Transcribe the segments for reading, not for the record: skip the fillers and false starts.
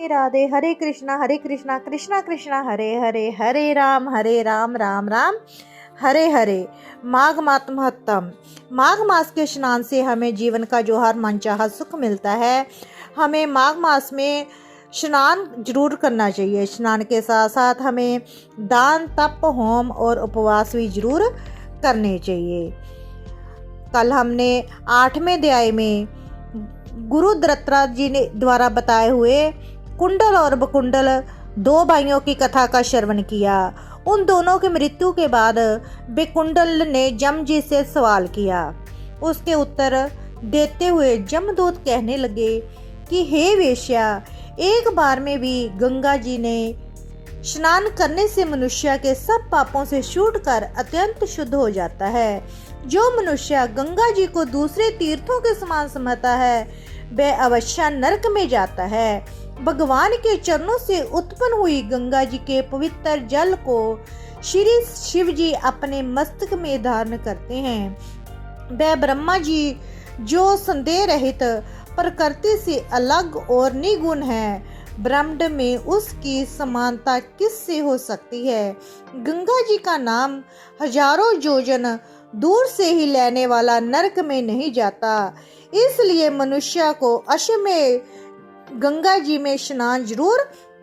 राधे। हरे कृष्णा कृष्णा कृष्णा हरे हरे, हरे राम राम राम हरे हरे। माघ मास महत्तम। माघ मास के स्नान से हमें जीवन का जो हर मनचाहा सुख मिलता है। हमें माघ मास में स्नान जरूर करना चाहिए। स्नान के साथ साथ हमें दान, तप, होम और उपवास भी जरूर करने चाहिए। कल हमने 8वें अध्याय में गुरु दत्तात्रेय जी ने द्वारा बताए हुए कुंडल और बकुंडल 2 भाइयों की कथा का श्रवण किया। उन दोनों की मृत्यु के बाद बकुंडल ने जम जी से सवाल किया। उसके उत्तर देते हुए जमदूत कहने लगे कि हे वेश्या, एक बार में भी गंगा जी ने स्नान करने से मनुष्य के सब पापों से छूटकर अत्यंत शुद्ध हो जाता है। जो मनुष्य गंगा जी को दूसरे तीर्थों के समान समझता है वह अवश्य नरक में जाता है। भगवान के चरणों से उत्पन्न हुई गंगा जी के पवित्र जल को श्री शिव जी अपने मस्तक में धारण करते हैं। वह ब्रह्मा जी जो संदेह रहित प्रकृति से अलग और निगुण है, ब्रह्मांड में उसकी समानता किससे हो सकती है। गंगा जी का नाम हजारों योजन दूर से ही लेने वाला नरक में नहीं जाता। इसलिए मनुष्य को अश्वमेध गंगा जी में स्नान जरूर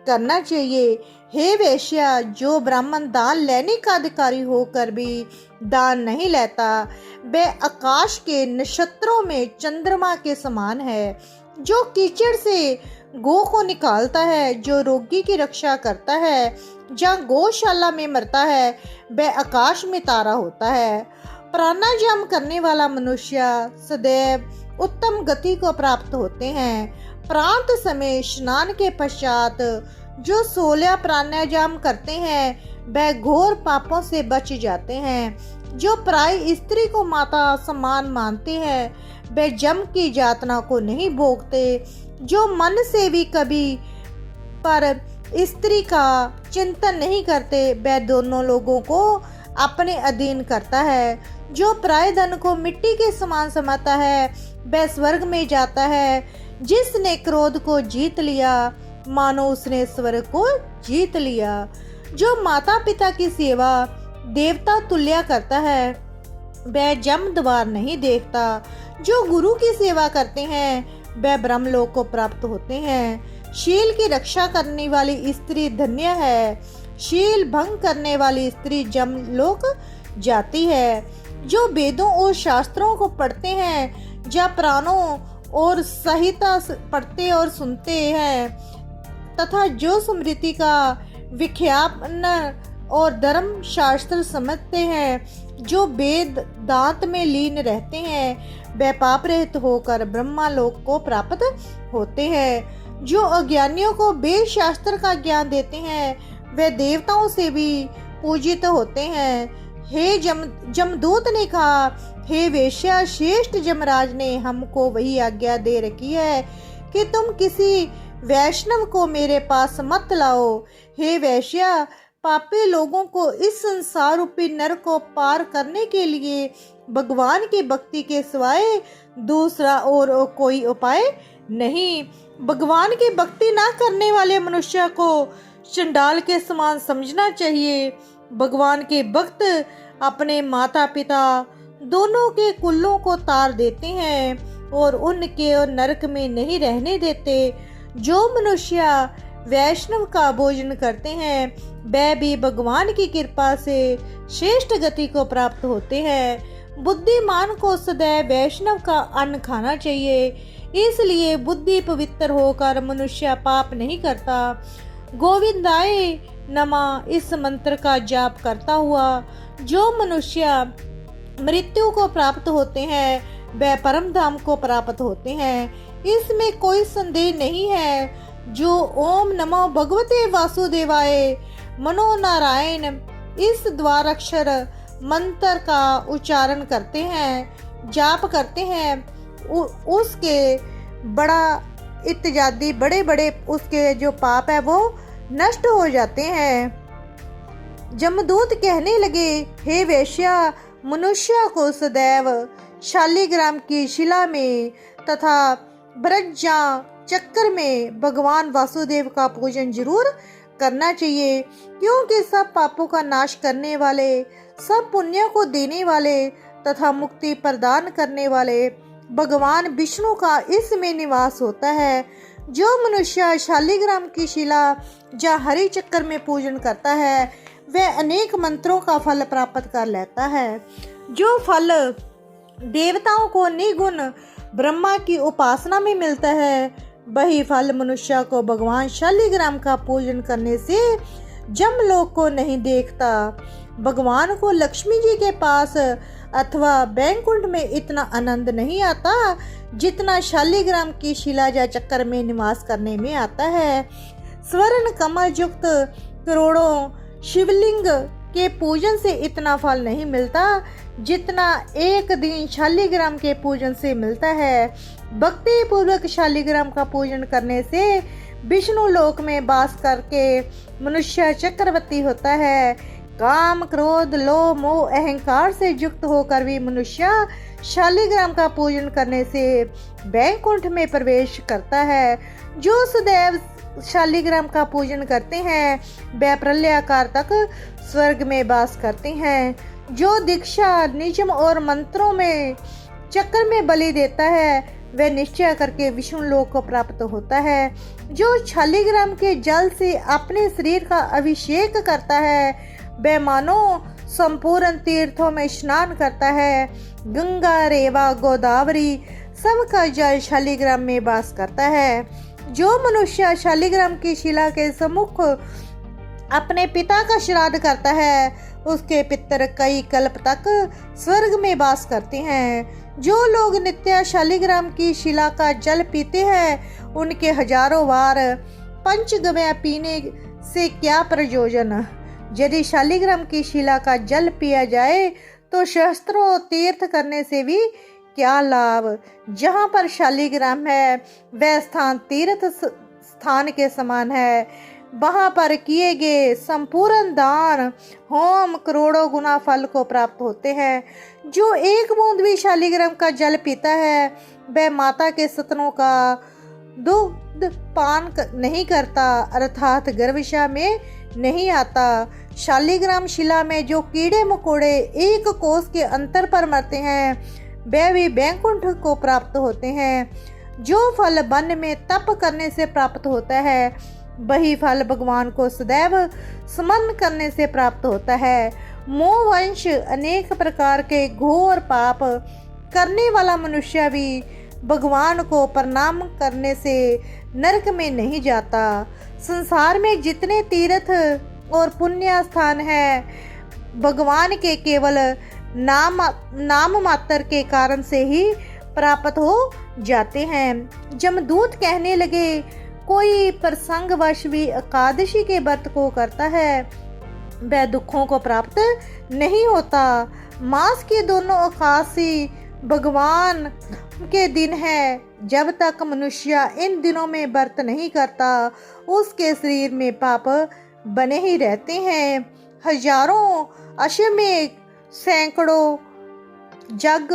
करना चाहिए। हे वेश्या, जो ब्राह्मण दान लेने का अधिकारी होकर भी दान नहीं लेता वह आकाश के नक्षत्रों में चंद्रमा के समान है। जो कीचड़ से गौ को निकालता है, जो रोगी की रक्षा करता है, जहाँ गौशाला में मरता है वह आकाश में तारा होता है। प्राणायाम करने वाला मनुष्य सदैव उत्तम गति को प्राप्त होते हैं। प्रांत समय स्नान के पश्चात जो 16 प्राणायाम करते हैं वह घोर पापों से बच जाते हैं। जो प्राय स्त्री को माता समान मानते हैं वह जम की यातना को नहीं भोगते। जो मन से भी कभी पर स्त्री का चिंतन नहीं करते वह दोनों लोगों को अपने अधीन करता है। जो प्राय धन को मिट्टी के समान समझता है वह स्वर्ग में जाता है। जिसने क्रोध को जीत लिया मानो उसने स्वर्ग को जीत लिया। जो माता पिता की सेवा देवता तुल्य करता है वह जम द्वार नहीं देखता। जो गुरु की सेवा करते हैं वह ब्रह्मलोक को प्राप्त होते हैं। शील की रक्षा करने वाली स्त्री धन्य है। शील भंग करने वाली स्त्री जमलोक जाती है। जो वेदों और शास्त्रों को पढ़ते हैं, या प्राणों और संहिता पढ़ते और सुनते हैं, तथा जो स्मृति का विख्यापन और धर्म शास्त्र समझते हैं, जो वेद दांत में लीन रहते हैं वह पाप रहित होकर ब्रह्मलोक को प्राप्त होते हैं। जो अज्ञानियों को वेद शास्त्र का ज्ञान देते हैं वे देवताओं से भी पूजित होते हैं। हे जमदूत ने कहा, हे वेश्या, श्रेष्ठ जमराज ने हमको वही आज्ञा दे रखी है कि तुम किसी वैष्णव को मेरे पास मत लाओ। हे वेश्या, पापी लोगों को इस संसार रूपी नरक को पार करने के लिए भगवान की भक्ति के सिवाय दूसरा और कोई उपाय नहीं। भगवान की भक्ति ना करने वाले मनुष्य को चंडाल के समान समझना चाहिए। भगवान के भक्त अपने माता पिता दोनों के कुलों को तार देते हैं और उनके और नरक में नहीं रहने देते। जो मनुष्य वैष्णव का भोजन करते हैं वह भी भगवान की कृपा से श्रेष्ठ गति को प्राप्त होते हैं। बुद्धिमान को सदैव वैष्णव का अन्न खाना चाहिए। इसलिए बुद्धि पवित्र होकर मनुष्य पाप नहीं करता। गोविंदाय नमः इस मंत्र का जाप करता हुआ जो मनुष्य मृत्यु को प्राप्त होते हैं वह परम धाम को प्राप्त होते हैं। इसमें कोई संदेह नहीं है। जो ओम नमो भगवते वासुदेवाय मनो नारायण इस द्वाराक्षर मंत्र का उच्चारण करते हैं, जाप करते हैं, उसके बड़ा इत्यादि बड़े बड़े उसके जो पाप है वो नष्ट हो जाते हैं। जमदूत कहने लगे, हे वेश्या, मनुष्य को सदैव शालिग्राम की शिला में तथा ब्रज चक्कर में भगवान वासुदेव का पूजन जरूर करना चाहिए, क्योंकि सब पापों का नाश करने वाले, सब पुण्यों को देने वाले तथा मुक्ति प्रदान करने वाले भगवान विष्णु का इसमें निवास होता है। जो मनुष्य शालिग्राम की शिला या हरि चक्कर में पूजन करता है वह अनेक मंत्रों का फल प्राप्त कर लेता है। जो फल देवताओं को निगुण ब्रह्मा की उपासना में मिलता है, वही फल मनुष्य को भगवान शालिग्राम का पूजन करने से जमलोक को नहीं देखता। भगवान को लक्ष्मी जी के पास अथवा बैकुंठ में इतना आनंद नहीं आता जितना शालिग्राम की शिला या चक्कर में निवास करने में आता है। स्वर्ण कमल युक्त करोड़ों शिवलिंग के पूजन से इतना फल नहीं मिलता जितना एक दिन शालिग्राम के पूजन से मिलता है। भक्ति पूर्वक शालिग्राम का पूजन करने से विष्णु लोक में वास करके मनुष्य चक्रवर्ती होता है। काम, क्रोध, लोभ, मोह, अहंकार से युक्त होकर भी मनुष्य शालिग्राम का पूजन करने से बैकुंठ में प्रवेश करता है। जो सदैव शालिग्राम का पूजन करते हैं वे प्रलयाकार तक स्वर्ग में वास करते हैं। जो दीक्षा, नियम और मंत्रों में चक्र में बलि देता है वह निश्चय करके विष्णु लोक को प्राप्त होता है। जो शालिग्राम के जल से अपने शरीर का अभिषेक करता है वह मानो संपूर्ण तीर्थों में स्नान करता है। गंगा, रेवा, गोदावरी सबका जल शालिग्राम में वास करता है। जो मनुष्य शालिग्राम की शिला के सम्मुख अपने पिता का श्राद्ध करता है उसके पितर कई कल्प तक स्वर्ग में वास करते हैं। जो लोग नित्य शालिग्राम की शिला का जल पीते हैं उनके हजारों बार पंचगव्य पीने से क्या प्रयोजन। यदि शालिग्राम की शिला का जल पिया जाए तो सहस्त्रों तीर्थ करने से भी क्या लाभ। जहाँ पर शालिग्राम है वह स्थान तीर्थ स्थान के समान है। वहाँ पर किए गए संपूर्ण दान, होम करोड़ों गुना फल को प्राप्त होते हैं। जो एक बूंद भी शालिग्राम का जल पीता है वह माता के स्तनों का दूध पान नहीं करता, अर्थात गर्भाशय में नहीं आता। शालिग्राम शिला में जो कीड़े मकोड़े एक कोस के अंतर पर मरते हैं वे भी बैकुंठ को प्राप्त होते हैं। जो फल वन में तप करने से प्राप्त होता है वही फल भगवान को सदैव स्मरण करने से प्राप्त होता है। मोहवंश अनेक प्रकार के घोर पाप करने वाला मनुष्य भी भगवान को प्रणाम करने से नरक में नहीं जाता। संसार में जितने तीर्थ और पुण्य स्थान है भगवान के केवल नाम मात्र के कारण से ही प्राप्त हो जाते हैं। जमदूत कहने लगे कोई प्रसंगवश भी एकादशी के व्रत को करता है वह दुखों को प्राप्त नहीं होता। मास की दोनों एकादशी भगवान के दिन है। जब तक मनुष्य इन दिनों में व्रत नहीं करता उसके शरीर में पाप बने ही रहते हैं। हजारों अश्वमेध, सैकड़ों जग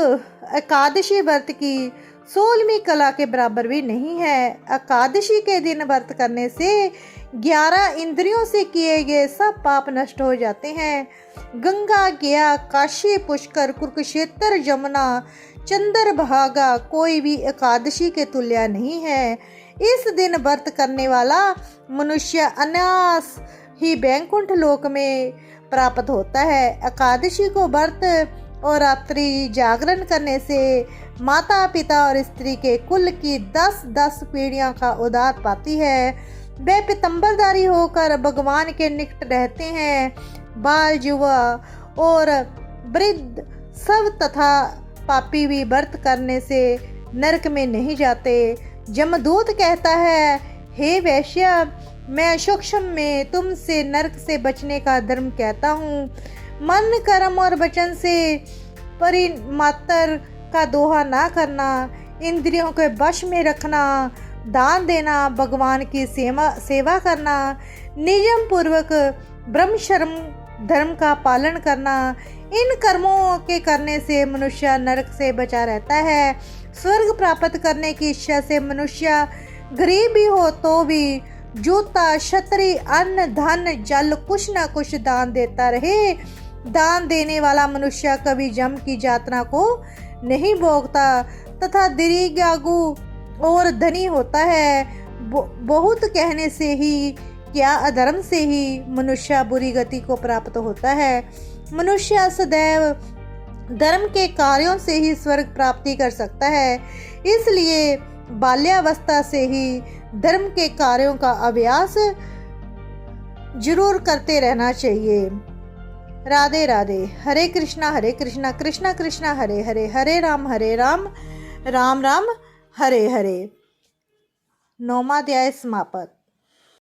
एकादशी व्रत की 16वीं कला के बराबर भी नहीं है। एकादशी के दिन व्रत करने से 11 इंद्रियों से किए गए सब पाप नष्ट हो जाते हैं। गंगा, गया, काशी, पुष्कर, कुरुक्षेत्र, यमुना, चंद्रभागा कोई भी एकादशी के तुल्य नहीं है। इस दिन व्रत करने वाला मनुष्य अनायास ही बैकुंठ लोक में प्राप्त होता है। एकादशी को व्रत और रात्रि जागरण करने से माता, पिता और स्त्री के कुल की 10-10 पीढ़ियां का उद्धार पाती है। वे पीतम्बरधारी होकर भगवान के निकट रहते हैं। बाल, युवा और वृद्ध सब तथा पापी भी व्रत करने से नरक में नहीं जाते। जमदूत कहता है, हे वैश्य, मैं सूक्ष्म में तुमसे नरक से बचने का धर्म कहता हूँ। मन, कर्म और वचन से परिमात्र का दोहा ना करना, इंद्रियों के वश में रखना, दान देना, भगवान की सेवा करना, नियम पूर्वक ब्रह्मचर्य धर्म का पालन करना, इन कर्मों के करने से मनुष्य नरक से बचा रहता है। स्वर्ग प्राप्त करने की इच्छा से मनुष्य गरीब भी हो तो भी जूता छतरी अन्न धन जल कुछ न कुछ दान देता रहे। दान देने वाला मनुष्य कभी जम की यातना को नहीं भोगता तथा दीर्घायु और धनी होता है। बहुत कहने से ही क्या अधर्म से ही मनुष्य बुरी गति को प्राप्त होता है। मनुष्य सदैव धर्म के कार्यों से ही स्वर्ग प्राप्ति कर सकता है। इसलिए बाल्यावस्था से ही धर्म के कार्यों का अभ्यास जरूर करते रहना चाहिए। राधे राधे। हरे कृष्णा कृष्णा कृष्णा हरे हरे, हरे राम राम राम हरे हरे। 9वां अध्याय समाप्त।